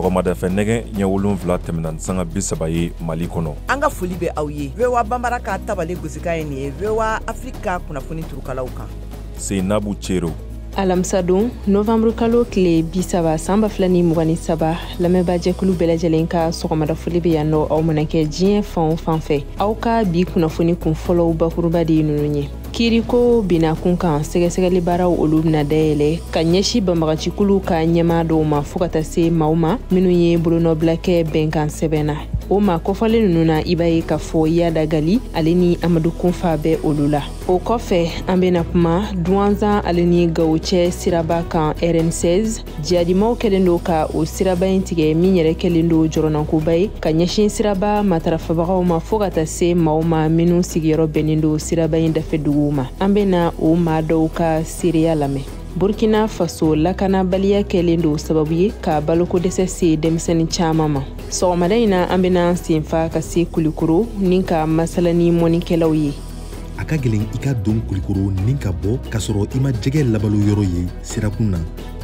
sɔgɔmada fɛ nɛgɛ ɲɛ 7 tɛmɛna sanga 30 ye Mali kɔnɔ. An ka foli bɛ aw ye. VOA Bambara ka tabale gosika ye nin ye VOA Afrika kunnafoni turukalaw kan. Seinabu Cero. Alamisa don novembre kalo tile 30 san 2023 lamɛnbaajɛkulu bɛɛ lajɛlen ka sɔgɔmada foli bɛ yan nɔ aw mana kɛ diɲɛ fan o fan fɛ. Aw ka bi kunnafoni kun fɔlɔw bakuruba de ye ninnu ye. Kiiriko bina kun kan sɛgɛsɛgɛli baaraw olu bina dayɛlɛ ka ɲɛsi banbagacikulu ka ɲɛmaa dɔw ma fo ka taa se maaw ma minnu ye bolonɔbila kɛ bɛnkan sɛbɛn na. O ma kɔfɔlen ninnu na i b'a ye k'a fɔ Yada Gali ale ni Amadu Kunfa bɛ olu la. O kɔfɛ an bɛna kuma Duanzan ale ni Gawo cɛ siraba kan RN16 jihadimaw kɛlen do ka o siraba in tigɛ min yɛrɛ kɛlen do jɔrɔnankoba ye ka ɲɛsin siraba matarafabagaw ma fo ka taa se maaw ma minnu sigiyɔrɔ bɛnnen do siraba in dafɛ duguw ma. An bɛna o maa dɔw ka seereya lamɛn. Burkina Faso lakanabaliya kɛlen do sababu ye ka baloko dɛsɛ se denmisɛnnin caman ma. Sɔgɔmada in na an bɛna senfa ka se Kulikoro ni ka masala ni mɔnikɛlaw ye. A ka gɛlɛn i ka don Kulikoro ni ka bɔ ka sɔrɔ i ma jɛgɛ labalo yɔrɔ ye sirakun na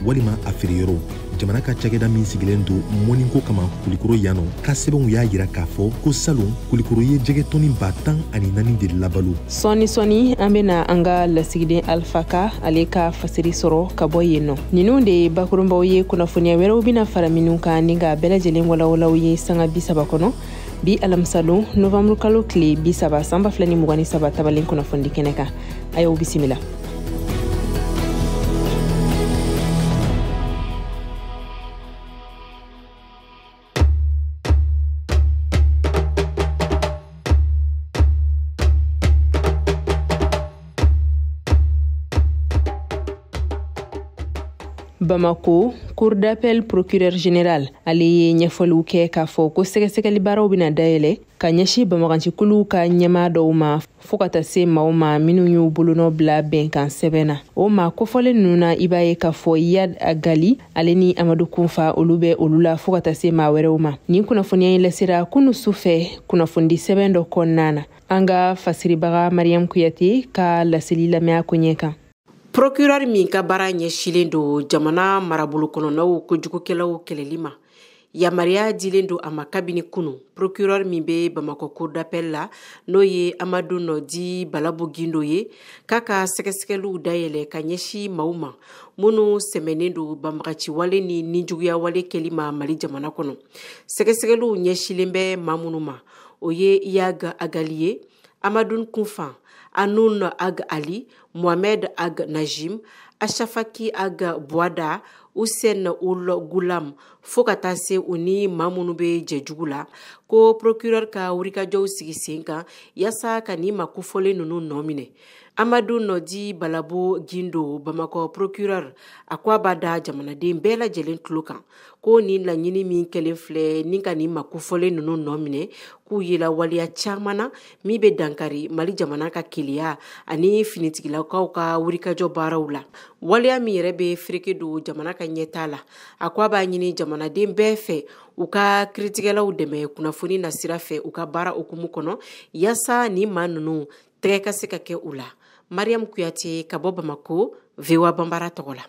walima a feere yɔrɔ. Jamana ka cakɛda min sigilen do mɔniko kama Kulikoro yano ka sɛbɛnw y'a yira k'a fɔ ko salon Kulikoro ye jɛgɛ tɔni 10,4 de labalo. Sɔni an bɛna an ka lasigiden Alpha ka ale ka fasiri sɔrɔ ka bɔ yen nɔ. Ninnu de ye bakurunbaw ye kunnafoniya wɛrɛw bɛna fara minnu kan ni ka bɛɛ lajɛlen walawalaw ye sanga 30 kɔnɔ. Bi alamisa don novembre kalo tile 30 san 2023 tabalen kunnafoni kɛnɛ kan. A y'aw bisimila. Bamako, Cour d'appel procureur général ale ye ɲɛfɔliw kɛ k'a fɔ ko sɛgɛsɛgɛli baaraw bɛna dayɛlɛ ka ɲɛsi banbagacikulu ka ɲɛmaa dɔw ma fo ka taa se maaw ma minnu y'u bolonɔ bila bɛnkan sɛbɛn na. O ma kɔfɔlen ninnu na i b'a ye k'a fɔ Yada Gali ale ni Amadu Kunfa olu bɛ olu la fo ka taa se maa wɛrɛw ma. Nin kunnafoniya in lasera kunu sufɛ kunnafoni sɛbɛn dɔ kɔnɔna na. An ka fasiribaga Mariam Kuyate ka laseli lamɛn a ko ɲɛ kan. Procureur min ka baara ɲɛsilen do jamana marabolo kɔnɔnaw kojugukɛlaw kɛlɛli ma yamariya dilen do a ma kabini kunu. Procureur min bɛ Bamako Cour d'appel la n'o ye Amadu Nɔdi Balabu Gindo ye k'a ka sɛgɛsɛgɛliw dayɛlɛ ka ɲɛsi maaw ma minnu sɛmɛnen do banbagaciwale ni ninjuguyawale kɛli ma Mali jamana kɔnɔ. Sɛgɛsɛgɛliw ɲɛsilen bɛ maa minnu ma o ye Yada Gali ye, Amadu Kunfa, Anoun Ag Ali, Mohamed Ag Najim, Ashafaki Ag Bouada, Hussein Oul Goulam, fo ka taa se u ni maa minnu bɛ jɛjugu la ko procureur ka wulikajɔw sigi sen kan yasa ka ni makufɔlen ninnu nɔ minɛ. Amadu Nɔdi Balabu Gindo Bamako procureur a ko a b'a da jamanaden bɛɛ lajɛlen tulo kan ko ni laɲini min kɛlen filɛ ni ka ni makufɔlen ninnu nɔ minɛ k'u yela waliya caman na min bɛ dankari Mali jamana ka keleya ani finitigilakaw ka wulikajɔ baaraw la. Waliya min yɛrɛ bɛ fereke do jamana ka ɲɛtaa la. A ko a b'a ɲini jamanaden bɛɛ fɛ u ka kiritigɛlaw dɛmɛ kunnafoni na sira fɛ u ka baara okumu kɔnɔ yasa ni maa ninnu tɛgɛ ka se ka kɛ u la. Mariam Kuyate ka bɔ Bamako, VOA Bambara tɔgɔ la.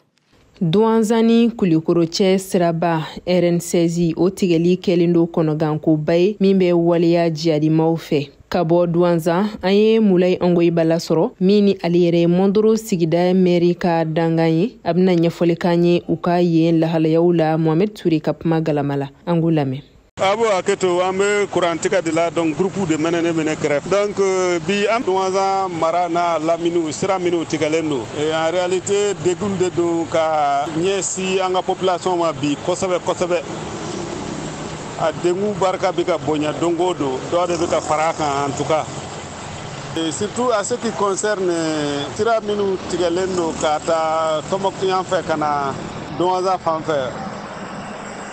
Duanzani Kulikoro cɛ siraba RN16 o tigɛli kɛlen do kɔnɔgankoba ye min bɛ waleya jihadimaw fɛ. Ka bɔ Duanzan an ye Mulayi Angoyiba lasɔrɔ min ni ale yɛrɛ ye Mondoro sigida mairie ka dangan ye a bɛna ɲɛfɔli k'an ye u ka yen lahalayaw la Mohamed Ture ka kuma galama la an k'u lamɛn. Abo aketo an bɛ kurantigɛ de la donc groupe de mɛnɛ kɛrɛfɛ donc bi an Duanzan mara na laminiw sira minnu tigɛlen do et en réalité degun de do ka ɲɛsi an ka population ma bi kosɛbɛ a dengu barika bɛ ka bonya don o don dɔ de bɛ ka fara kan en tout cas et surtout à ce qui concerne sira minnu tigɛlen do ka taa Tɔnbɔkutu yan fɛ ka na Duanzan fan fɛ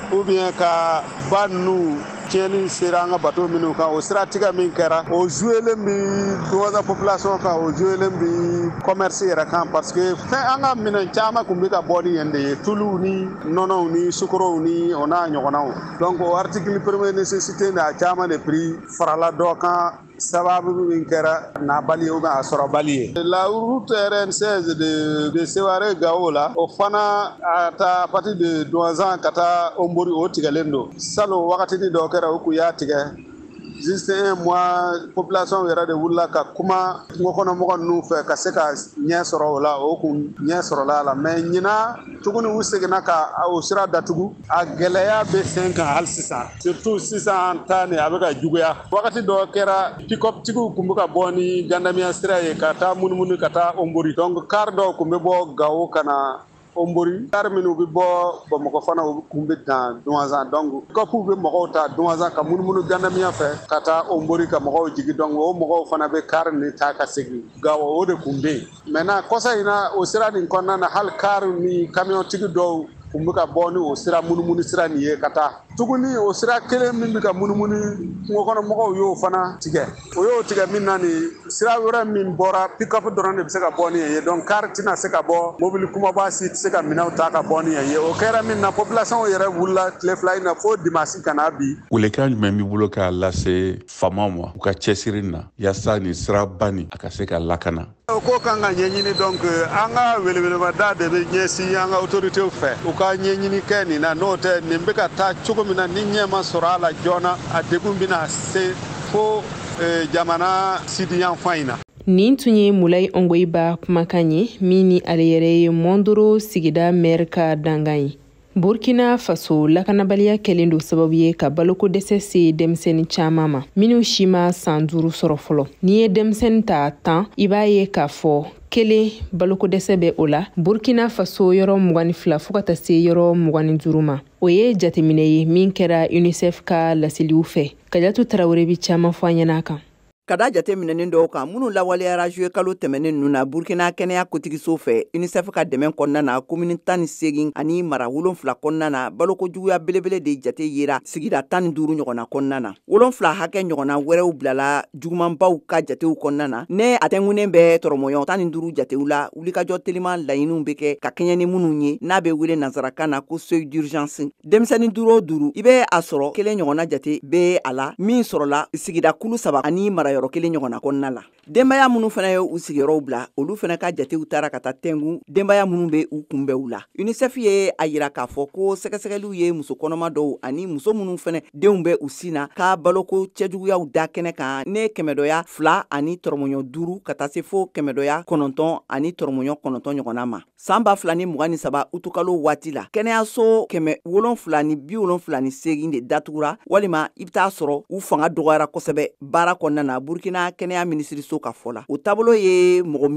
ou bien ka ba ninnu tiɲɛni sera an ka bateau minnu kan o siratigɛ min kɛra o jouelen bi Duanzan population kan o jouelen bi commerce yɛrɛ kan parce que fɛn an ka minɛn caman kun bɛ ka bɔ ni yen de ye tuluw ni nɔnɔw ni sukorow ni o n'a ɲɔgɔnnaw donc o article première nécessité n'a caman de prix farala dɔ kan sababu min kɛra nabali ou bien a sɔrɔbali ye. La route RN16 de Seware Gao la, o fana a taa à partir de Douanzan ka taa Ombori o tigɛlen don. Salon wagatini dɔw kɛra o kun y'a tigɛ. Juste un mois population yɛrɛ de wulila ka kuma kungo kɔnɔ mɔgɔ ninnu fɛ ka se ka ɲɛ sɔrɔ o la, o kun ɲɛ sɔrɔla la. Mais ɲina tuguni u seginna ka o sira datugu. A gɛlɛya bɛ sen kan hali sisan. Surtout sisan ta ni a bɛ ka juguya. Wagati dɔ kɛra pick-up tigiw kun bɛ ka bɔ ni gandamiya sira ye ka taa munumunu ka taa Ombori. Donc car dɔw kun bɛ bɔ Gao ka na Ombori. Car minnu bɛ bɔ Bamakɔ fana u kun bɛ dan Douanzan. Donc pick-up bɛ mɔgɔw ta Douanzan ka munumunu gandamiya fɛ ka taa Ombori ka mɔgɔw jigi. Donc o mɔgɔw fana bɛ car ni ta ka segin Gao o de kun bɛ yen. Maintenant kɔsa in na o sira nin kɔnɔna na hali car ni camion tigi dɔw kun bɛ ka bɔ ni o sira munumunu sira nin ye ka taa. Tuguni o sira kelen min bɛ ka munumunu kungo kɔnɔ mɔgɔw y'o fana tigɛ. O y'o tigɛ min na nin sira wɛrɛ min bɔra pick-up dɔrɔn de bɛ se ka bɔ ni ye. Donc car tɛna se ka bɔ, mobili kumaba si tɛ se ka minɛnw ta ka bɔ ni ye. O kɛra min na population yɛrɛ wulila tile fila in na fo dimanche ka na bi. Welekan jumɛn b'i bolo k'a lase faamaw ma u ka cɛsiri na yaasa nin sira ba nin a ka se ka lakana? O ko kan ka ɲɛɲini donc an ka welewelemada de bɛ ɲɛsin an ka autorités fɛ u ka ɲɛɲini kɛ nin na n'o tɛ nin bɛ ka taa cogo min na ni ɲɛ ma sɔrɔ a la joona a degun bɛna se fo jamana sidiyan fan in na. Nin tun ye Mulai Ongoiba kumakan ye min ni ale yɛrɛ ye Mondoro sigida maire ka dangan ye. Burkina Faso lakanabaliya kɛlen do sababu ye ka baloko dɛsɛ se denmisɛnnin caman ma minnu si ma san 5 sɔrɔ fɔlɔ. N'i ye denmisɛnnin ta 10 i b'a ye k'a fɔ kelen baloko dɛsɛ bɛ o la. Burkina Faso yɔrɔ 22 fo ka taa se yɔrɔ 25 ma. O ye jateminɛ ye min kɛra UNICEF ka laseliw fɛ. Kajatu Tarawele bi caman fɔ an ɲɛna kan. Ka da jateminɛnin dɔw kan minnu lawaleyara juillet kalo tɛmɛnen ninnu na Burkina kɛnɛya kotigiso fɛ UNICEF ka dɛmɛ kɔnɔna na commune 18 ani mara 7 kɔnɔna na balokojuguya belebele de jate yera sigida 15 ɲɔgɔnna kɔnɔna na 7 hakɛ ɲɔgɔnna wɛrɛw bilala jugumanbaw ka jatew kɔnɔna na ne a tɛngunen bɛ tɔrɔmɔɲɔ 15 jatew la wulikajɔ teliman laɲiniw bɛ kɛ ka kɛɲɛ ni minnu ye n'a bɛ wele nansarakan na ko seuil d'urgence denmisɛnnin 5 o 5 i bɛ a sɔrɔ kelen ɲɔgɔnna jate bɛ a la min sɔrɔla sigida kulu 3 ani mara yɔrɔ kelen ɲɔgɔnna kɔnɔna la denbaya minnu fana ye u sigiyɔrɔw bila olu fana ka jatew taara ka taa tɛngu denbaya minnu bɛ u kunbɛw la UNICEF ye a yira k'a fɔ ko sɛgɛsɛgɛliw ye muso kɔnɔma dɔw ani muso minnu fana denw bɛ u sin na ka baloko cɛjuguyaw da kɛnɛ kan ne kɛmɛdɔya 2 ani tɔrɔmɔɲɔ 5 ka taa se fo kɛmɛdɔya 9 ani tɔrɔmɔɲɔ 9 ɲɔgɔnna ma san 2023 utukalo waati la kɛnɛyaso 778 de datugura walima i bɛ taa sɔrɔ u fanga dɔgɔyara kosɛbɛ baara kɔnɔna na Burkina kɛnɛya minisiriso ka fɔ la o taabolo ye mɔgɔ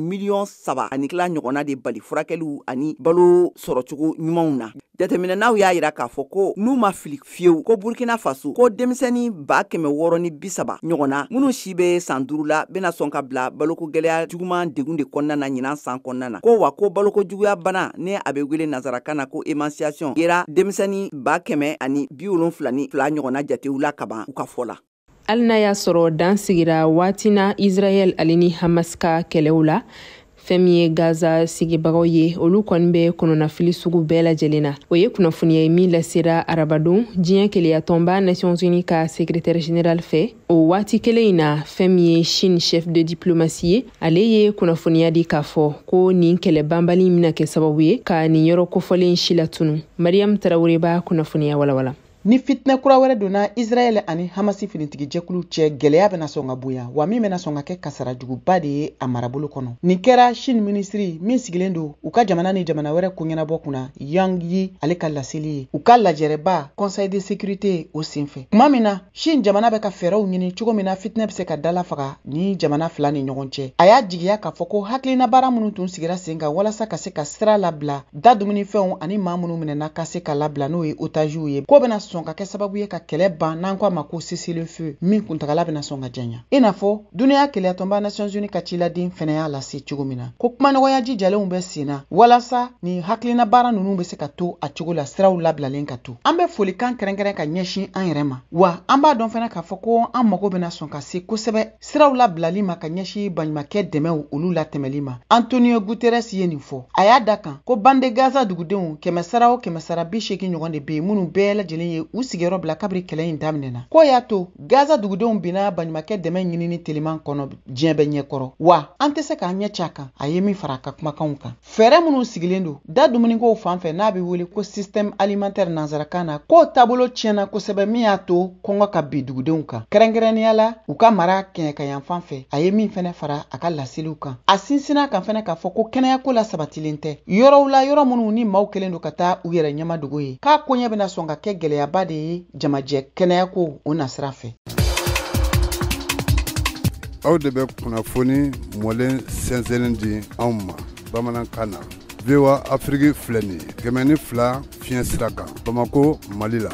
3 ani kila ɲɔgɔnna de bali furakɛliw ani balo sɔrɔcogo ɲumanw na jateminɛnaw y'a yira k'a fɔ ko n'u ma fili fiyewu ko Burkina Faso ko denmisɛnnin 630 ɲɔgɔnna minnu si bɛ san 5 la bɛna sɔn ka bila baloko gɛlɛya juguman degun de kɔnɔna na ɲinan san kɔnɔna na ko wa ko baloko juguya bana ne a bɛ wele nansarakan na ko émancipation yera denmisɛnnin 172 ɲɔgɔnna jatew la kaban u ka fɔ la. Hali n'a y'a sɔrɔ dan sigira waati na Israel ale ni Hamas ka kɛlɛw la fɛn min ye Gaza sigibagaw ye olu kɔni bɛ kɔnɔnafili sugu bɛɛ lajɛlen na o ye kunnafoniya ye min lasera arabadon diɲɛ keleyatɔnba Nations Unies ka secrétaire général fɛ o waati kelen in na fɛn min ye Chine chef de diplomatie ye ale ye kunnafoniya di k'a fɔ ko nin kɛlɛ banbali mina kɛ sababu ye ka nin yɔrɔ kofɔlen si latunu. Mariam Tarawele b'a kunnafoniya walawala. Ni fitna kura wɛrɛ donna Israel ani Hamasi finitigi jɛkulu cɛ gɛlɛya bɛna sɔn ka bonya wa min bɛna sɔn ka kɛ kasara juguba de ye a marabolo kɔnɔ. Nin kɛra Chine ministri min sigilen don u ka jamana ni jamana wɛrɛ ko ɲɛnabɔ kunna Yang Yi ale ka laseli ye. U ka lajɛrɛba Conseil de sécurité o senfɛ. Kuma min na Chine jamana bɛ ka fɛɛrɛw ɲini cogo min na fitna bɛ se ka dala faga ni jamana fila ni ɲɔgɔn cɛ. A y'a jigiya k'a fɔ ko hakilina baara minnu tun sigira sen kan walasa ka se ka sira labila da dumunifɛnw ani maa minnu minɛna ka se ka labila n'o ye otages ye. Ko bɛna sɔn ka kɛ sababu ye ka kɛlɛ ban n'an ko a ma ko cessez-le-feu min kuntagala bɛna sɔn ka janya. I n'a fɔ duniya keleyatɔnba Nations Unies ka ciladen fɛnɛ y'a lase cogo min na ko kumanɔgɔya jijalenw bɛ sen na walasa ni hakilina baara ninnu bɛ se ka to a cogo la siraw labilalen ka to. An bɛ folikan kɛrɛnkɛrɛn ka ɲɛsin an yɛrɛ ma wa an b'a dɔn fɛnɛ k'a fɔ ko an mago bɛna sɔn ka se kosɛbɛ siraw labilali ma ka ɲɛsin baɲumankɛ dɛmɛw olu latɛmɛli ma. Antonio Guterres ye nin fɔ. A y'a da kan ko bande Gaza dugudenw 180 ɲɔgɔn de bɛ yen minnu bɛɛ lajɛlen ye ye u sigiyɔrɔ bila kabiri kɛlɛ in daminɛna ko y'a to Gaza dugudenw bina baɲumankɛ dɛmɛ ɲinini teliman kɔnɔ diɲɛ bɛ ɲɛkɔrɔ wa an tɛ se k'an ɲɛ cɛ a kan a ye min fara a ka kumakanw kan fɛɛrɛ minnu sigilen don da dumunikow fanfɛ n'a bɛ wele ko système alimentaire nanzarakan na k'o taabolo tiɲɛna kosɛbɛ min y'a to kɔngɔ ka bi dugudenw kan kɛrɛnkɛrɛnnenya la u ka mara kɛɲɛ ka yan fan fɛ a ye min fɛnɛ fara a ka laseliw kan a sinsinna kan fɛnɛ k'a fɔ ko kɛnɛyako la sabatilen tɛ yɔrɔw la yɔrɔ minnu ni maaw kelen don ka taa u yɛrɛ ɲɛmadogo ye k'a koɲɛ bɛna sɔn ka kɛ gɛlɛyaba de ye jamajɛ kɛnɛyako o nasira fɛ aw de bɛ kunnafoni mɔlen sɛnsɛnnen di anw ma bamanankan na VOA Afrique filɛ nin ye 102 fiɲɛ sira kan Bamako Mali la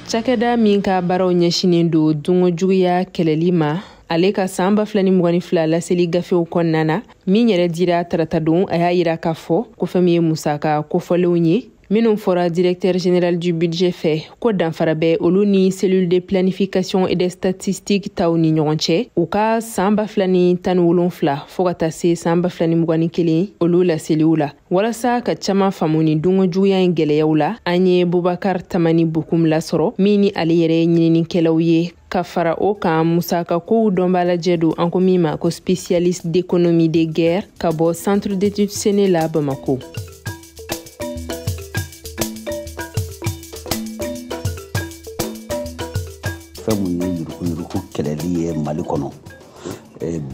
cakɛda min ka baaraw ɲɛsinen don dungo juguya kɛlɛli ma ale ka san 2022 laseli gafew kɔnɔna na min yɛrɛ dira tarata don a y'a yira k'a fɔ ko fɛn min ye musaka kofɔlenw ye minnu fɔra directeur général du budget fɛ ko danfara bɛ olu ni cellule de planification et de statistique taw ni ɲɔgɔn cɛ u ka san 2017 fɔɔ ka taa se san 2021 olu laseliw la walasa ka caman faamu ni dungo juguya in gɛlɛyaw la an ye Bubakar Tamani Bukum lasɔrɔ min ni ale yɛrɛ ɲininikɛlaw ye ka fara o kan musaka kow dɔnb'a lajɛ don an ko min ma ko spécialiste d'économie de guerre ka bɔ centre d'études Séné la Bamako. Mun ye yuruku kɛlɛli ye Mali kɔnɔ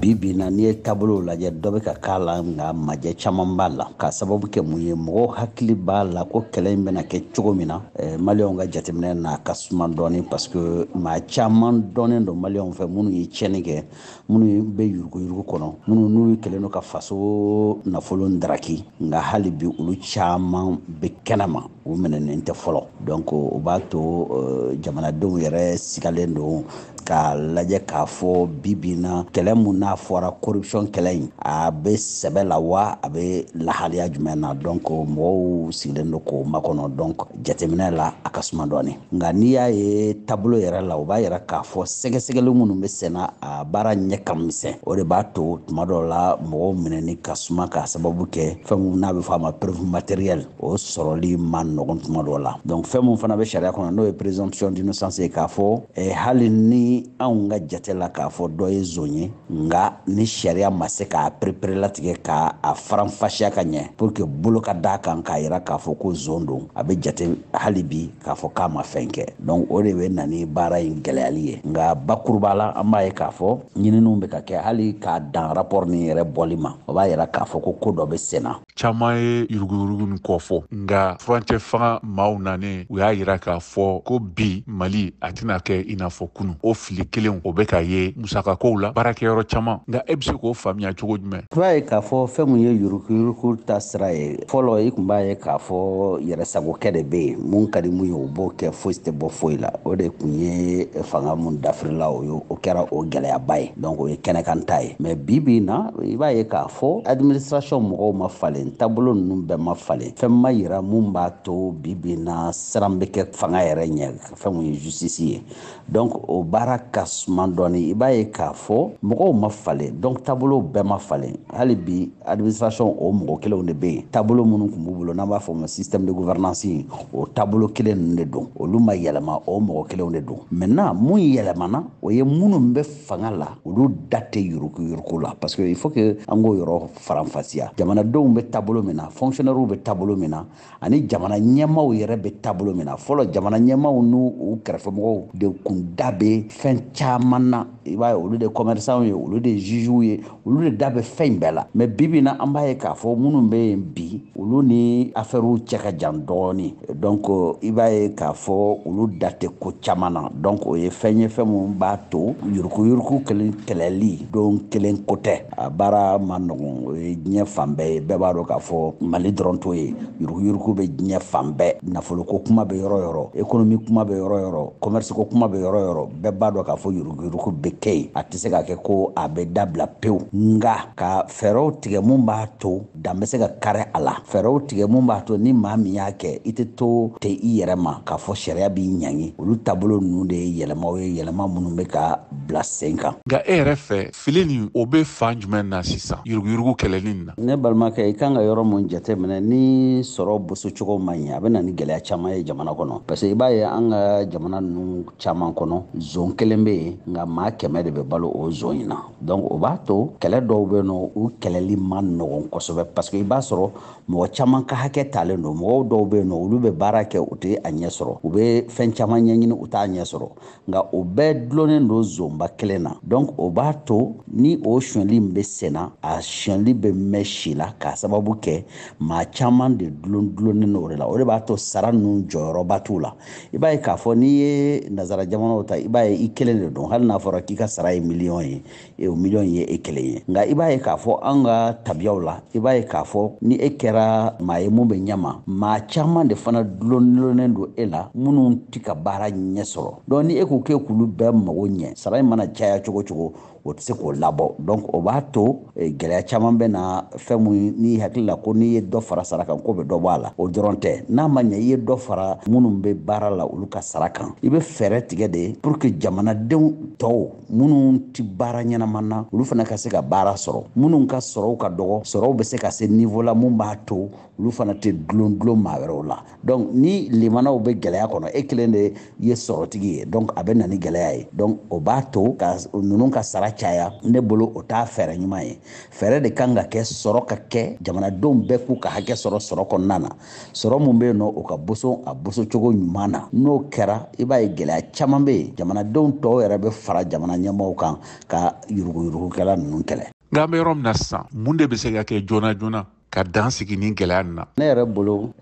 bibi na ni ye taabolo lajɛ dɔ bɛ ka k'a la nka majɛ caman b'a la ka sababu kɛ mun ye mɔgɔw hakili b'a la ko kɛlɛ in bɛna kɛ cogo min na maliyɛnw ka jateminɛ n'a ka suma dɔɔni parce que maa caman dɔnnen don maliyɛnw fɛ minnu ye tiɲɛni kɛ minnu bɛ yuruku kɔnɔ minnu n'u kɛlen don ka faso nafolo daraki nka hali bi olu caman bɛ kɛnɛma u minɛnen tɛ fɔlɔ donc o b'a to jamanadenw yɛrɛ sigalen don k'a lajɛ k'a fɔ bibi na kɛlɛ mun n'a fɔra corruption kɛlɛ in a bɛ sɛbɛ la wa a bɛ lahaliya jumɛn na donc mɔgɔw sigilen don k'o makɔnɔ donc jateminɛ la a ka suma dɔɔni nka n'i y'a ye taabolo yɛrɛ la o b'a yɛrɛ k'a fɔ sɛgɛsɛgɛli minnu bɛ senna a baara ɲɛ ka misɛn o de b'a to tuma dɔw la mɔgɔw minɛni ka suma k'a sababu kɛ fɛn mun n'a bɛ fɔ a ma preuve matérielle o sɔrɔli ma nɔgɔn tuma dɔw la donc fɛn mun fana bɛ sariya kɔnɔ n'o ye présomption d'innocence ye k'a fɔ hali ni anw ka jate la k'a fɔ dɔ ye zon ye nka ni sariya ma se k'a perepere latigɛ k'a faranfasiya ka ɲɛ pour que bolo ka d'a kan k'a yira k'a fɔ ko zon don a bɛ jate hali bi k'a fɔ k'a ma fɛn kɛ donc o de bɛ na ni baara in gɛlɛyali ye nka bakuruba la an b'a ye k'a fɔ ɲininiw bɛ ka kɛ hali k'a dan rapport nin yɛrɛ bɔli ma o b'a yira k'a fɔ ko dɔ bɛ sen na caman ye yuruguyurugu nin kɔfɔ nka furancɛ fanga maaw nanen u y'a yira k'a fɔ ko bi Mali a tɛna kɛ i n'a fɔ kunu o fili kelen o bɛ ka ye musakakow la baarakɛyɔrɔ caman nka e bɛ se k'o faamuya cogo jumɛn? I b'a ye k'a fɔ fɛn mun ye yuruguyurugu ta sira ye fɔlɔ i tun b'a ye k'a fɔ yɛrɛsagokɛ de bɛ yen mun ka di mun ye o b'o kɛ foyi tɛ bɔ foyi la o de tun ye fanga mun dafirila o ye o kɛra o gɛlɛyaba ye donc o ye kɛnɛkan ta ye mais bi na i b'a ye k'a fɔ administration mɔgɔw ma falen taabolo ninnu bɛɛ ma falen fɛn ma yira mun b'a to bi na siran bɛ kɛ fanga yɛrɛ ɲɛ fɛn mun ye justice ye donc o baara ka suman dɔɔni i b'a ye k'a fɔ mɔgɔw ma falen donc taabolo bɛɛ ma falen hali bi administration o mɔgɔ kelenw de bɛ yen taabolo minnu tun b'u bolo n'an b'a fɔ ma système de gouvernance o taabolo kelen ninnu de don olu ma yɛlɛma o mɔgɔ kelenw de don maintenant mun yɛlɛmana o ye minnu bɛ fanga la olu da tɛ yuruguyurugu la parce que il faut que an k'o yɔrɔ faranfasiya jamanadenw bɛ taabolo min na fonctionnaires bɛ taabolo min na ani jamana ɲɛmaaw yɛrɛ bɛ taabolo min na fɔlɔ jamana ɲɛmaaw n'u u kɛrɛfɛmɔgɔw de kun da bɛ fɛn caman na i b'a ye olu de commerçants ye olu de juges ye olu de da bɛ fɛn bɛɛ la mais bibi na an b'a ye k'a fɔ minnu bɛ yen bi olu ni affaires cɛ ka jan dɔɔni donc i b'a ye k'a fɔ olu da tɛ ko caman na donc o ye fɛn ye fɛn mun b'a to yuruguyurugu kɛlɛli don kelen ko tɛ a baara ma nɔgɔn o ye diɲɛ fan bɛɛ ye bɛɛ b'a dɔn k'a fɔ Mali dɔrɔn t'o ye yuruguyurugu bɛ diɲɛ fan bɛɛ nafoloko kuma bɛ yɔrɔ yɔrɔ économie kuma bɛ yɔrɔ yɔrɔ commerce ko kuma bɛ yɔrɔ yɔrɔ bɛɛ b'a dɔn k'a fɔ yuruguyurugu bɛ kɛ yen a tɛ se ka kɛ ko a bɛ dabila pewu nka ka fɛɛrɛw tigɛ mun b'a to dan bɛ se ka kari a la fɛɛrɛw tigɛ mun b'a to ni maa min y'a kɛ i tɛ to tɛ i yɛrɛ ma k'a fɔ sariya b'i ɲangi olu taabolo ninnu de ye yɛlɛmaw ye yɛlɛma minnu bɛ ka bila sen kan. nka e yɛrɛ fɛ fili nin o bɛ fan jumɛn na sisan yuruguyurugu kɛlɛli nin na? ne balimakɛ i kan ka yɔrɔ mun jateminɛ ni sɔrɔ boso cogo man ɲi a bɛ na ni gɛlɛya caman ye jamana kɔnɔ parce que i b'a ye an ka jamana ninnu caman kɔnɔ zon kelen bɛ yen nka maa 100 de bɛ balo o zon in na donc o b'a to kɛlɛ dɔw bɛ yen nɔ u kɛlɛli ma nɔgɔn kosɛbɛ parce que i b'a sɔrɔ mɔgɔ caman ka hakɛ talen don mɔgɔw dɔw bɛ yen nɔ olu bɛ baara kɛ u tɛ a ɲɛ sɔrɔ u bɛ fɛn caman ɲɛɲini u t'a ɲɛ sɔrɔ nka o bɛɛ dulonnen don zonba kelen na donc o b'a to ni o sonyɛli bɛ senna a sonyɛli bɛ mɛn si la k'a sababu kɛ maa caman de dulonnen don o de la o de b'a to sara ninnu jɔyɔrɔba t'u la i b'a ye k'a fɔ n'i ye nazara jamanaw ta i b'a ye i kelen de don hali n'a fɔra k'i ka sara ye 1,000,000 ye o 1,000,000 ye e kelen ye nka i b'a ye k'a fɔ an ka tabiyaw la i b'a ye k'a fɔ ni e kɛra maa ye mun bɛ ɲɛma maa caman de fana dulonnen don e la minnu tɛ ka baara ɲɛ sɔrɔ donc ni e ko k'e k'olu bɛɛ mago ɲɛ sara in mana caya cogo cogo o tɛ se k'o labɔ donc o b'a to gɛlɛya caman bɛ na fɛn mun n'i hakili la ko n'i ye dɔ fara sara kan ko bɛ dɔ bɔ a la o dɔrɔn tɛ n'a ma ɲɛ i ye dɔ fara minnu bɛ baara la olu ka sara kan i bɛ fɛɛrɛ tigɛ de pour que jamanadenw tɔw minnu tɛ baara ɲɛnama na olu fana ka se ka baara sɔrɔ minnu ka sɔrɔw ka dɔgɔ sɔrɔw bɛ se ka se niveau la mun b'a to olu fana tɛ dulon maa wɛrɛw la donc ni limanaw bɛ gɛlɛya kɔnɔ e kelen de ye sɔrɔtigi ye donc a bɛ na ni gɛlɛya ye donc o b'a to ka ninnu ka sara caya ne bolo o t'a fɛɛrɛ ɲuman ye fɛɛrɛ de kan ka kɛ sɔrɔ ka kɛ jamanadenw bɛɛ k'u ka hakɛ sɔrɔ sɔrɔ kɔnɔna na sɔrɔ mun bɛ yen nɔ o ka boso a boso cogo ɲuman na n'o kɛra i b'a ye gɛlɛya caman bɛ yen jamanadenw tɔw yɛrɛ bɛ fara jamana ɲɛmaaw kan ka yuruguyurugukɛla ninnu kɛlɛ nka an bɛ yɔrɔ min na sisan mun de bɛ se ka kɛ joona joona ka dan sigi ni gɛlɛya nin na ne yɛrɛ bolo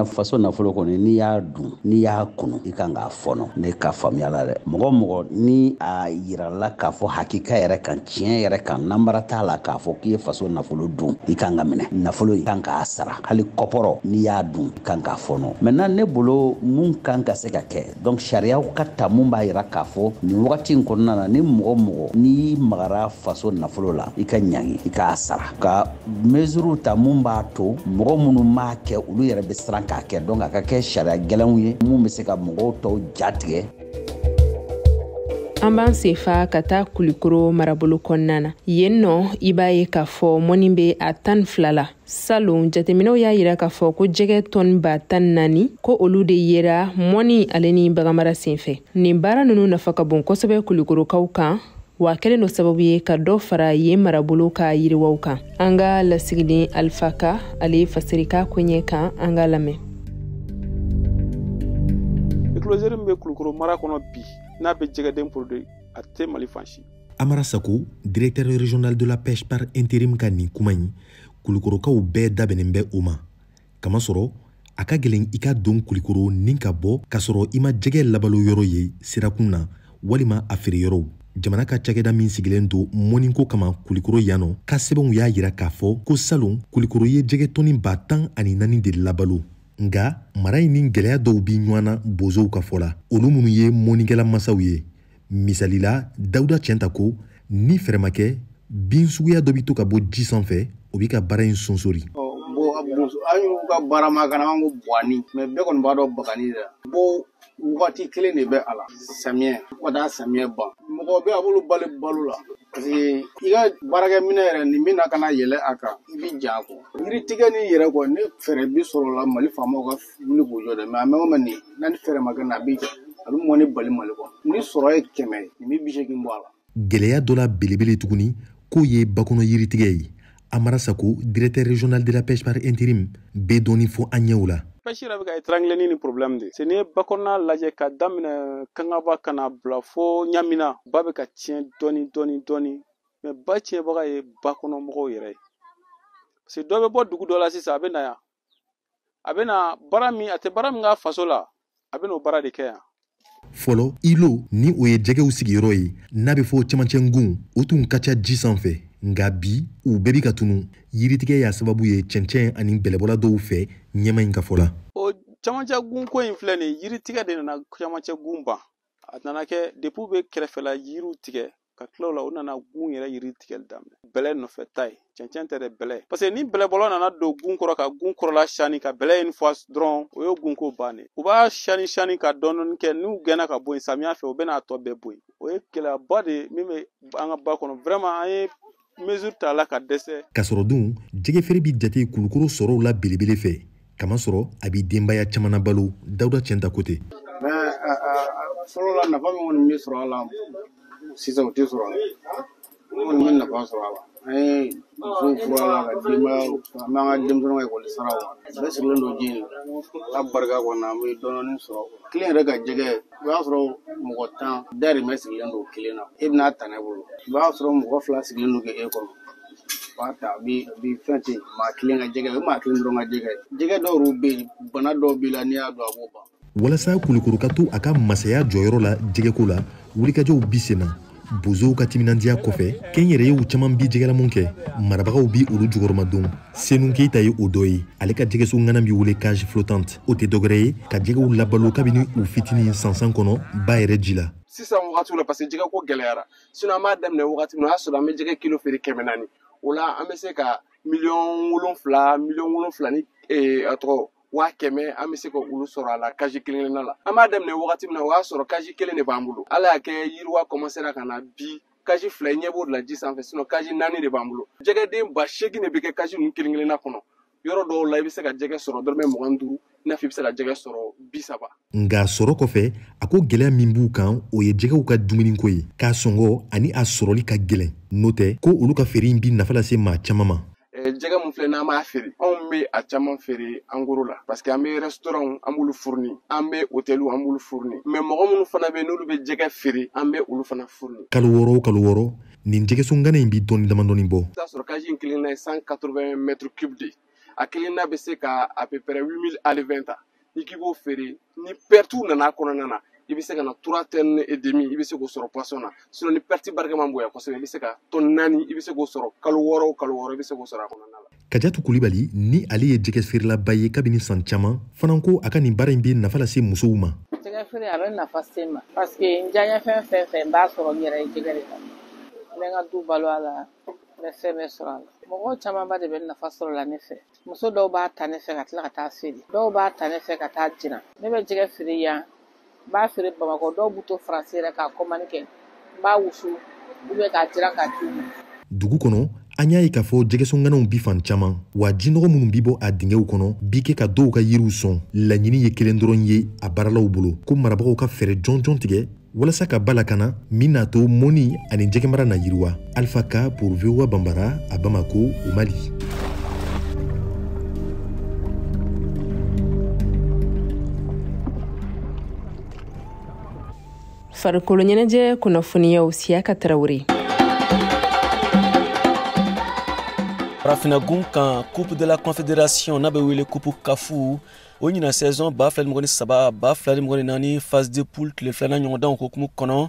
faso nafolo kɔni n'i y'a dun n'i y'a kunu i kan k'a fɔnɔ ne ka faamuya la dɛ mɔgɔ mɔgɔ ni a yirala k'a fɔ hakika yɛrɛ kan tiɲɛ yɛrɛ kan namara t'a la k'a fɔ k'i ye faso nafolo dun i kan ka minɛ nafolo i kan k'a sara hali kɔpɔrɔ n'i y'a dun i kan k'a fɔnɔ maintenant ne bolo mun kan ka se ka kɛ donc sariyaw ka ta mun b'a yira k'a fɔ nin wagati in kɔnɔna na ni mɔgɔ n'i magara faso nafolo la i ka ɲangi i k'a sara ka mesure ta mun b'a to mɔgɔ minnu m'a kɛ olu yɛrɛ bɛ siran k'a kɛ donc a ka kɛ sariya gɛlɛnw ye mun bɛ se ka mɔgɔw tɔw jatigɛ. An b'an senfa ka taa Kulikoro marabolo kɔnɔna na yen nɔ i b'a ye k'a fɔ mɔni bɛ a 12 la salon jateminɛw y'a yira k'a fɔ ko jɛgɛ tɔni 14 ko olu de yera mɔni ale ni baganmara senfɛ nin baara ninnu nafa ka bon kosɛbɛ Kulikorokaw kan wa kelen do sababu ye ka dɔ fara yen marabolo ka yiriwaw kan an ka lasigiden Alpha Ka ale fasirika koɲɛ kan an ka lamɛn écloseur min bɛ Kulikoro mara kɔnɔ bi n'a bɛ jɛgɛden produit a tɛ Mali fansi Amara Sako directeur régional de la pêche par intérim ka nin kuma in Kulikorokaw bɛɛ dabɛnnen bɛ o ma kamasɔrɔ a ka gɛlɛn i ka don Kulikoro nin ka bɔ k'a sɔrɔ i ma jɛgɛ labalo yɔrɔ ye sirakun na walima a feere yɔrɔw jamana ka cakɛda min sigilen don mɔniko kama Kulikoro yanɔ ka sɛbɛnw y'a yira k'a fɔ ko salon Kulikoro ye jɛgɛ tɔni 14 de labalo nga mara in ni gɛlɛya dɔw bi ɲɔgɔn na bozow ka fɔ la olu minnu ye mɔnikɛla masaw ye misalila Dawuda Cɛnta ko ni fɛrɛ ma kɛ bin suguya dɔ bi to ka bɔ ji sanfɛ o bi ka baara in sonsori an y'u ka baara ma kana an ko buwani mais bɛɛ kɔni b'a dɔn bagani dɛ bo wagati kelen de bɛ a la samiyɛ ka taa samiyɛ ban mɔgɔ bɛ a b'olu balo la parce que i ka baarakɛ minɛ yɛrɛ nin bɛna ka na yɛlɛ a kan i bi jan kɔ yiri tigɛ ni yɛrɛ kɔ ne fɛɛrɛ bi sɔrɔ la Mali faamaw ka wuli k'o jɔ dɛ mais a mɛn o mɛn nin n'a ni fɛɛrɛ ma kɛ na a bi mɔni bali Mali kɔ ni sɔrɔ ye 100 nin bɛ 80 bɔ a la gɛlɛya dɔ la belebele tuguni k'o ye bakɔnɔ yiritigɛ ye Amara Sako directeur régional de la pêche par intérim bɛ dɔɔni fɔ an ɲɛw la pêche yɛrɛ bɛ ka étrangler ni problème de c'est ni bakɔnɔna lajɛ ka daminɛ Kangaba kana bila fo Ɲamina ba bɛ ka tiɲɛ dɔɔni mais ba tiɲɛbaga ye bakɔnɔmɔgɔw yɛrɛ ye parce que dɔ bɛ bɔ dugu dɔ la sisan a bɛ na yan a bɛ na baara min a tɛ baara min ka faso la a bɛ n'o baara de kɛ yan fɔlɔ ilo ni o ye jɛgɛw sigiyɔrɔ ye n'a bɛ fɔ cɛmancɛ ngun o tun ka ca ji sanfɛ nga bi u bɛɛ bi ka tunu yiritigɛ y'a sababu ye cɛncɛn ani bɛlɛbɔla dɔw fɛ ɲɛma in ka fɔ la o cɛmancɛ gun ko in filɛ nin yiritigɛ de nana cɛmancɛ gun ban a nana kɛ depuis bɛ kɛrɛfɛla yiriw tigɛ ka tila o la o nana gun yɛrɛ yiri tigɛli daminɛ bɛlɛ nɔfɛ ta ye cɛncɛn tɛ dɛ bɛlɛ parce que ni bɛlɛbɔla nana don gun kɔrɔ ka gun kɔrɔla siyani ka bɛlɛ une fois dɔrɔn o ye gun ko bannen u b'a siyani ka dɔɔni kɛ n'u gɛnna ka bɔ yen samiya fɛ u bɛna a tɔ bɛɛ bɔ yen o ye gɛlɛyaba de min bɛ an ka ba kɔnɔ vraiment an ye mesure t'a la ka dɛsɛ. K'a sɔrɔ dun jɛgɛ feere bi jate kulukoro sɔrɔw la belebele fɛ kama sɔrɔ a b'i denbaya caman na balo Dawuda Cɛnta kote. Fɔlɔ la nafa min kɔni bɛ sɔrɔ a la sisan o tɛ sɔrɔ a la. Kɔni bɛ nafa sɔrɔ a la. An ye musow furu a la ka denbaya an b'an ka denmisɛnninw ka ekɔli sara o bɛɛ sigilen don ji in na. Ala barika kɔni an bɛ dɔɔnin sɔrɔ. Kelen yɛrɛ ka jɛgɛ o y'a sɔrɔ mɔgɔ 10 dayirimɛ sigilen don kelen na. E bɛna ta ne bolo. I b'a sɔrɔ mɔgɔ 2 sigilen don k'e kɔnɔ. B'a ta a bi fɛn ten maa kelen ka jɛgɛ o maa kelen dɔrɔn ka jɛgɛ. Jɛgɛ dɔw bɛ yen bana dɔw b'i la n'i y'a dɔn a b'o ban. Walasa kulukoro ka to a ka masaya jɔyɔrɔ la jɛgɛko la wulikajɔw bi sen na bozow ka timinandiya kɔfɛ kɛnyɛrɛyew caman bi jɛgɛlamun kɛ marabagaw bi olu jukɔrɔmadon Senu Keita ye o dɔ ye ale ka jɛgɛso ŋana bi wele cage flottante o tɛ dɔgɛrɛ ye ka jɛgɛw labalo kabini u fitinin sansan kɔnɔ ba yɛrɛ ji la. Sisan wagati la parce que jɛgɛ ko gɛlɛyara sinon an b'a daminɛ wagati min o y'a sɔrɔ an bɛ jɛgɛ kilo feere 400 o la an bɛ se ka $7 ni a tɔgɔ 100 an bɛ se ka olu sɔrɔ a la cage kelen na la an b'a daminɛ wagati min na o y'a sɔrɔ cage kelen de b'an bolo ala y'a kɛ yiriwa commencera ka na bi cage 2 ɲɛ b'o de la ji sanfɛ sinon cage 4 de b'an bolo jɛgɛden 8,000 de bɛ kɛ cage ninnu kelen kelenna kɔnɔ yɔrɔ dɔw la i bɛ se ka jɛgɛ sɔrɔ dɔrɔmɛ 25 n'a fɔ i bɛ se ka jɛgɛ sɔrɔ 30. Nka sɔrɔ kɔfɛ a ko gɛlɛya min b'u kan o ye jɛgɛw ka dumuniko ye k'a sɔngɔ ani a sɔrɔli ka gɛlɛn n'o tɛ ko olu ka feere in bi nafa lase maa caman ma. Jɛgɛ mun filɛ n'an b'a feere anw bɛ a caman feere en gros la parce que an bɛ restaurant an b'olu fourni an bɛ hôtel an b'olu fourni mais mɔgɔ minnu fana bɛ n'olu bɛ jɛgɛ feere an bɛ olu fana fourni. Kalo wɔɔrɔ nin jɛgɛso ŋana in bi dɔɔni damadɔni bɔ. I b'a sɔrɔ cage in kelen na ye 180 mètres cubes de a kelen na bɛ se ka à peu près 8 000 à 20 ta ni k'i b'o feere ni perte nana kɔnɔna na i bɛ se ka na 3 tonnes et demi i bɛ se k'o sɔrɔ poisson na sinon ni perte barika man bonya kosɛbɛ i bɛ se ka tonne 4 i bɛ se k'o sɔrɔ kalo wɔɔrɔ i bɛ se k'o sɔrɔ a kɔnɔna la. Kajatu Kulibali ni ale ye jɛgɛ feerelaba ye kabini san caman fana ko a ka nin baara in bɛ nafa lase musow ma. Jɛgɛ feere a bɛ nafa se n ma parce que n diyaɲɛ fɛn n b'a sɔrɔ n yɛrɛ ye jɛgɛ de la n bɛ n ka du balo a la n bɛ fɛn bɛɛ sɔrɔ a la mɔgɔw camanba de bɛ nafa sɔrɔ la ne fɛ muso dɔw b'a ta ne fɛ ka tila ka taa feere dɔw b'a ta ne fɛ ka taa jira ne bɛ jɛgɛ feere yan n b'a feere Bamakɔ dɔw b'u to Faransi yɛrɛ k'a commande kɛ n b'a wusu ou bien k'a jira k'a d'u ma. Dugu kɔnɔ an y'a ye k'a fɔ jɛgɛsɔnganaw bi fan caman wa jinɔgɔ minnu bi bɔ a dingɛw kɔnɔ bi kɛ ka dɔw ka yiriw sɔn laɲini ye kelen dɔrɔn ye a baaralaw bolo ko marabagaw ka fɛɛrɛ jɔnjɔn tigɛ walasa ka ba lakana min n'a to mɔni ani jɛgɛmara na yiriwa. Alpha K pour VOA Bambara à Bamako au Mali. Farikolo ɲɛnajɛ kunnafoniyaw Siaka Tarawele. Rafinagun kan Coupe de la Confédération n'a bɛ wele Coupe Kafu o ɲina saison 2023-2024 phase de poule tile 2nan ɲɔgɔndanw hokumu kɔnɔ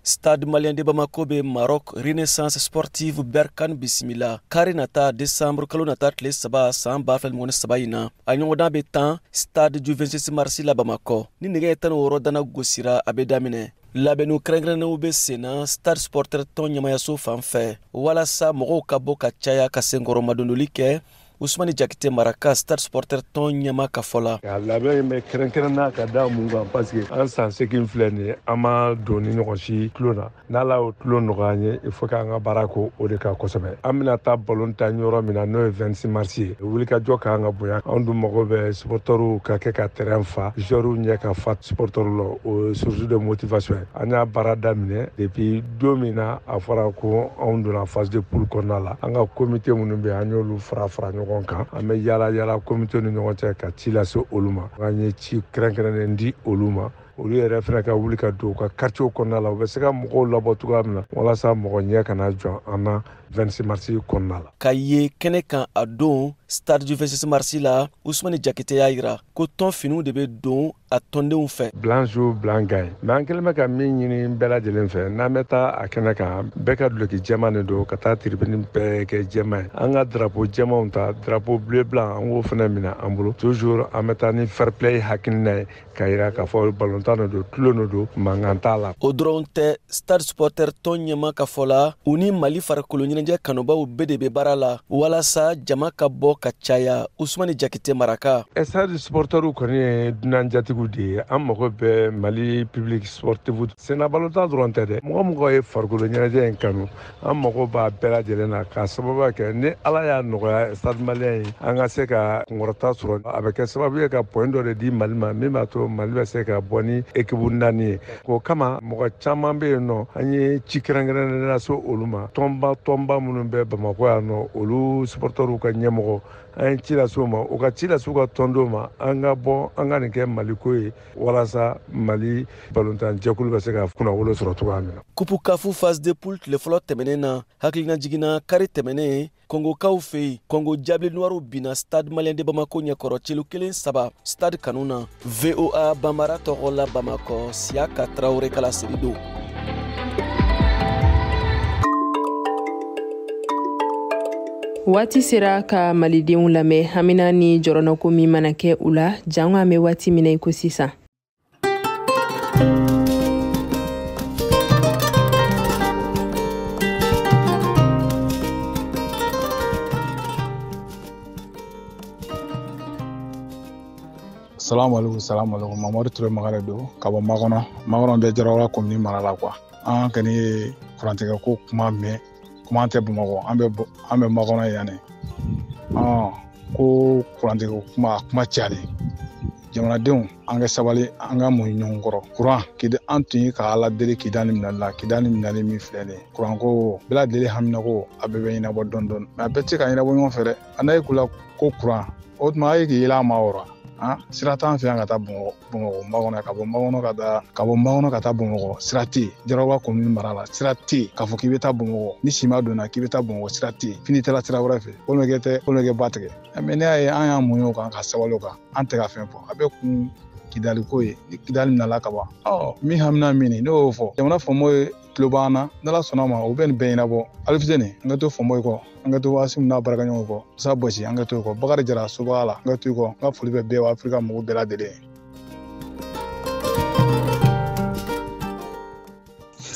Stade malien de Bamako be Maroc Renaissance sportive Berkane bisimila kari nata décembre kalo nata tile 3 san 2023 in na a ɲɔgɔndan be tan Stade du 26 mars la Bamako ni nɛgɛ 16 dana gosira a be daminɛ labɛnnu kɛrɛnkɛrɛnnenw be senna Stade Sporteur tɔn ɲɛmayaso fan fɛ walasa mɔgɔw ka bɔ ka caya ka senkɔrɔmadondoli kɛ Ousmane Jakite Maraka Stade Sporteur tɔn ɲɛma ka fɔ la. A labɛn bɛ kɛrɛnkɛrɛnna ka da mun kan parce que an san 8 filɛ nin ye an ma don ni ɲɔgɔn si tulo na n'ala y'o tulo nɔgɔya an ye il faut k'an ka baara ko o de kan kosɛbɛ an bɛna taa ballon ta yɔrɔ min na n'o ye 26 mars ye wulikajɔ k'an ka bonya anw dun mago bɛ supporters ka kɛ ka terrain fa joueurs ɲɛ ka fa supporters la o source de motivation ye an y'a baara daminɛ depuis don min na a fɔra ko anw donna phase de poule kɔnɔna la an ka comité minnu bɛ an y'olu fara ɲɔgɔn kan an bɛ yala comité ni ɲɔgɔn cɛ ka ci lase olu ma an ye ci kɛrɛnkɛrɛnnen di olu ma olu yɛrɛ fana ka wuli ka don u ka quartier kɔnɔna la u bɛ se ka mɔgɔw labɔ cogoya min na walasa mɔgɔ ɲɛ kana jɔ an na 26 mars kɔnɔna la ka ye kɛnɛ kan a don Stade du 26 mars la Ousmane Jakite y'a yira ko tɔn finiw de bɛ don a tɔndenw fɛ blanc jour blanc gagne mais an kɛlen bɛ ka min ɲini bɛɛ lajɛlen fɛ n'an bɛ taa a kɛnɛ kan bɛɛ ka duloki jɛman de don ka taa tribune bɛɛ kɛ jɛman ye an ka drapeau jɛmanw ta drapeau bleu blanc an k'o fana minɛ an bolo toujours an bɛ taa ni fair play hakilina ye ka yira k'a fɔ balontan de don tulo de don mankan t'a la o dɔrɔn tɛ Stade Sporteur tɔn ɲɛma ka fɔ la u ni Mali farikolo ɲɛnajɛ kanubaw bɛɛ de bɛ baara la walasa jama ka bɔ ka caya. Usmani Jakite Maraka. Stade supporteru kɔni ye dunan jatigiw de ye. An mago bɛ Mali public sportif senna balontan dɔrɔn tɛ dɛ. Mɔgɔ ye farikolo ɲɛnajɛ in kanu. An mago b'a bɛɛ lajɛlen na k'a sababu kɛ ni Ala y'a nɔgɔya stade malien ye an ka se ka kunkɔrɔta sɔrɔ. A bɛ kɛ sababu ye ka point dɔ de di Mali ma min b'a to Mali bɛ se ka bɔ ni équipe 4 ye. K'o kama mɔgɔ caman bɛ yen nɔ an ye ci kɛrɛnkɛrɛnnen lase olu ma. Tɔnba minnu bɛ Bamako yan nɔ olu supporteru ka ɲɛmɔgɔ an ye ci lase u ma. U ka ci lase u ka tɔndenw ma an ka bɔ an ka nin kɛ Maliko ye walasa Mali balontan jɛkulu bɛ se ka kunnawolo sɔrɔ cogoya min na. Kupu kafu phase de poule tile fɔlɔ tɛmɛnen na hakilina jiginna kari tɛmɛnen Kongokaw fɛ yen Kongo Diable Noirs bina Stade Malien de Bamako ɲɛkɔrɔ celu 1-3 Stade kanu na. VOA Bambara tɔgɔ la Bamako Siaka Traoré Kala Serido. Waati sera ka malidenw lamɛn hamina ni jɔrɔnako min mana kɛ u la jango an bɛ waati mina iko sisan. Salam alaikum Mamadu Touré Magare do ka bɔ Makɔnɔ bɛ Jarawa commune mara la quoi. An kɔni ye kurantigɛ ko kuma mɛn kuma tɛ Bamakɔ an bɛ Makɔnɔ yan ne. Ko kurantigɛ kuma cayalen. Jamanadenw an ka sabali an ka mun ɲɔgɔn kɔrɔ. Kuran an tun ye ka Ala deli kida ni minali min filɛ nin ye. Kuran ko bɛɛ lajɛlen hamina ko a bɛɛ bɛ ɲɛnabɔ dɔɔni mais a bɛɛ tɛ ka ɲɛnabɔ ɲɔgɔn fɛ dɛ. A n'a ye kula ko kuran o tuma a ye k'i yɛlɛ a ma wɔrɔ. Sira t'an fɛ yan ka taa Bamakɔ Makɔnɔ ka bɔ Makɔnɔ ka taa Bamakɔ sira tɛ yen. Jarawa commune mara la sira tɛ yen k'a fɔ k'i bɛ taa Bamakɔ ni sima donna k'i bɛ taa Bamakɔ sira tɛ yen fini tɛ la sira wɛrɛ fɛ walima kɛ ba tigɛ mais ne y'a ye an y'an muɲu o kan ka sabali o kan an tɛ ka fɛn fɔ a bɛ kun Kidali ko ye ni Kidali nana ka ban min hamina min ne y'o fɔ jamana fɔmɔ ye tulo b'an na n'Ala sɔnna ma u bɛ nin bɛɛ ɲɛnabɔ Alifitini an ka to fɔmɔ kɔ an ka to Wasim n'a barakaɲɔgɔn kɔ Musa Bosi an ka to kɔ Bakari Jara Sobaga la an ka to kɔ n ka foli bɛ bɛɛ wa Afrika mɔgɔw bɛɛ lajɛlen.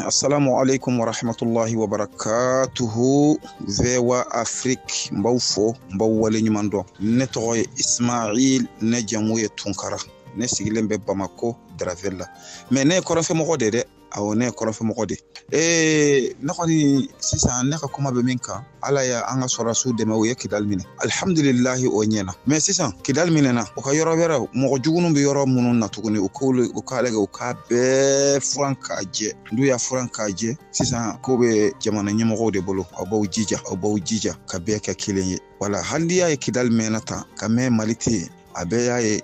Assalamu alaikum wa rahmatullahi wa barakatuhu. VOA Afrique mbaw fo mbaw wale ɲuman dɔn ne tɔgɔ ye Ismail ne jamu ye Tunkara ne sigilen bɛ Bamako Dravel la mais ne ye kɔrɔnfɛmɔgɔ de dɛ awɔ ne ye kɔrɔnfɛmɔgɔ de ne kɔni sisan ne ka kuma bɛ min kan Ala ya an ka sɔrɔsiw dɛmɛ u ye Kidali minɛ alhamdulillahi o ɲɛna mais sisan Kidali minɛna o ka yɔrɔ wɛrɛ mɔgɔ jugunun bɛ yɔrɔ minnu na tuguni u k'a lajɛ u k'a bɛɛ furan k'a jɛ n'u y'a furan k'a jɛ sisan ko bɛ jamana ɲɛmɔgɔw de bolo aw b'aw jija ka bɛɛ kɛ kelen ye wala hali n'i y'a ye Kidali mɛnna tan ka mɛn Mali tɛ yen a bɛɛ y'a ye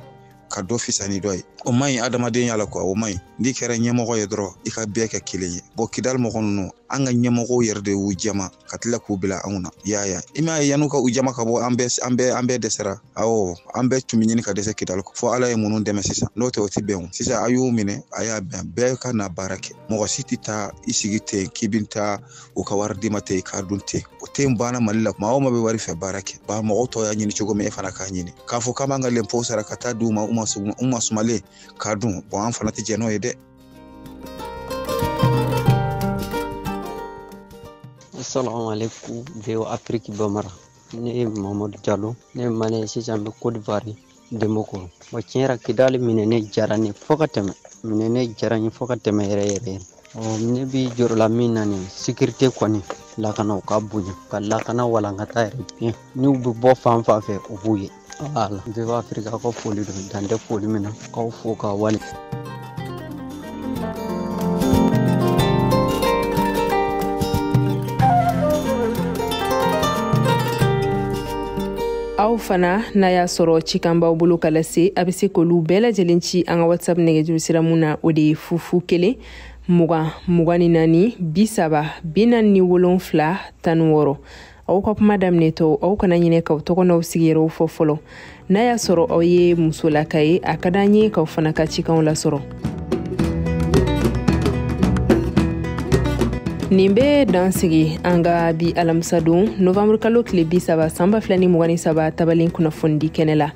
ka dɔ fisani dɔ ye o man ɲi adamadenya la quoi o man ɲi n'i kɛra ɲɛmɔgɔ ye dɔrɔn i ka bɛɛ kɛ kelen ye Kidali mɔgɔ ninnu an ka ɲɛmɔgɔw yɛrɛ de y'u jama ka tila k'u bila anw na i m'a ye yan'u ka u jama ka bɔ an bɛɛ dɛsɛra awɔ an bɛɛ tun bɛ ɲini ka dɛsɛ Kidali kɔ fo Ala ye minnu dɛmɛ sisan n'o tɛ o tɛ bɛn o sisan a y'u minɛ a y'a bɛn bɛɛ ka na baara kɛ mɔgɔ si tɛ taa i sigi ten k'i bɛ taa u ka wari d'i ma ten i k'a dun ten o tɛ yen banna Mali la maa o maa bɛ wari fɛ baara kɛ ba mɔgɔw tɔ y'a ɲini cogo min e fana k'a ɲini k'a fɔ k'an b'an ka lɛnpo sara ka taa di u ma u ma sumalen k'a dun an fana tɛ jɛ n'o ye dɛ. Assalamu alaikum VOA Afrique Bamara ne ye Mamadou Diallo ne ye Malien sisan bɛ Côte d'Ivoire Demoko bon tiɲɛ yɛrɛ Kidali minɛ ne diyara n ye fo ka tɛmɛ yɛrɛ ne bi jɔrɔ la min na nin sécurité kɔni lakanaw ka bonya ka lakana walankata yɛrɛ bien n'u bɛ bɔ fan fɛ u b'u ye voilà VOA Afrique ka foli don dan tɛ foli min na k'aw fo k'a wale. aw fana n'a y'a sɔrɔ cikan b'aw bolo ka lase a bɛ se k'olu bɛɛ lajɛlen ci an ka WhatsApp nɛgɛjuru sira mun na o de ye 00 20 24 30 47 16 aw ka kuma daminɛtɔ aw kana ɲinɛ k'aw tɔgɔ n'aw sigiyɔrɔw fɔ fɔlɔ n'a y'a sɔrɔ aw ye musolaka ye a ka d'an ye k'aw fana ka cikanw lasɔrɔ nin bɛ dansigi an ka bi alamisa don novembre kalo tile 30 san 2023 tabalen kunnafoni kɛnɛ la.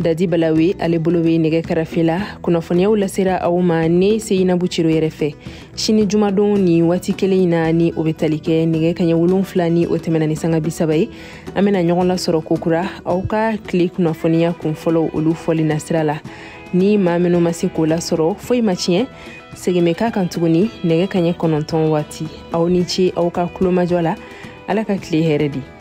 Dadi Balawi ale bolo bɛ nɛgɛ kɛrɛfɛ la kunnafoniyaw lasera aw ma ne Seyinabu Ciro yɛrɛ fɛ. Sini jumadon ni waati kelen in na ni o bɛ tali kɛ nɛgɛ kaɲɛ 7 ni o tɛmɛna ni sanga 30 ye. An bɛna ɲɔgɔn lasɔrɔ kokura aw ka tile kunnafoniya kunfɔlɔ olu fɔli nasira la. Ni maa minnu ma se k'o lasɔrɔ foyi ma tiɲɛ. Segin bɛ k'a kan tuguni nɛgɛ kaɲɛ 9 waati. Aw ni ce aw ka kulomajɔ la. Ala ka tile hɛrɛ di.